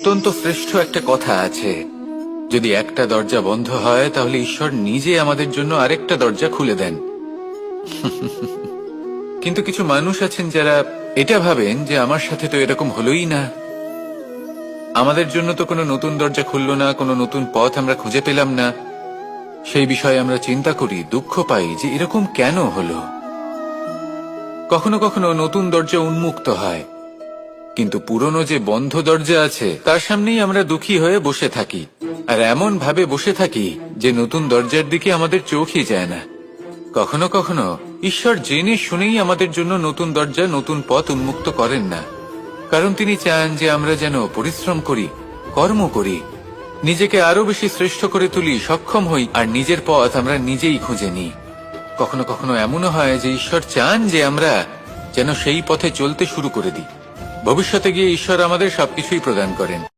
অত্যন্ত শ্রেষ্ঠ একটা কথা আছে, যদি একটা দরজা বন্ধ হয় তাহলে ঈশ্বর নিজে আমাদের জন্য আরেকটা দরজা খুলে দেন। কিন্তু কিছু মানুষ আছেন যারা এটা ভাবেন যে আমার সাথে তো এরকম হলোই না, আমাদের জন্য তো কোনো নতুন দরজা খুললো না, কোনো নতুন পথ আমরা খুঁজে পেলাম না। সেই বিষয়ে আমরা চিন্তা করি, দুঃখ পাই যে এরকম কেন হলো। কখনো কখনো নতুন দরজা উন্মুক্ত হয়, কিন্তু পুরনো যে বন্ধ দরজা আছে তার সামনেই আমরা দুঃখী হয়ে বসে থাকি, আর এমন ভাবে বসে থাকি যে নতুন দরজার দিকে আমাদের চোখই যায় না। কখনো কখনো ঈশ্বর জেনে শুনেই আমাদের জন্য নতুন দরজা, নতুন পথ উন্মুক্ত করেন না, কারণ তিনি চান যে আমরা যেন পরিশ্রম করি, কর্ম করি, নিজেকে আরো বেশি শ্রেষ্ঠ করে তুলি, সক্ষম হই, আর নিজের পথ আমরা নিজেই খুঁজে নিই। কখনো কখনো এমনও হয় যে ঈশ্বর চান যে আমরা যেন সেই পথে চলতে শুরু করে দিই। ভবিষ্যতে গিয়ে ঈশ্বর আমাদের সবকিছুই প্রদান করেন।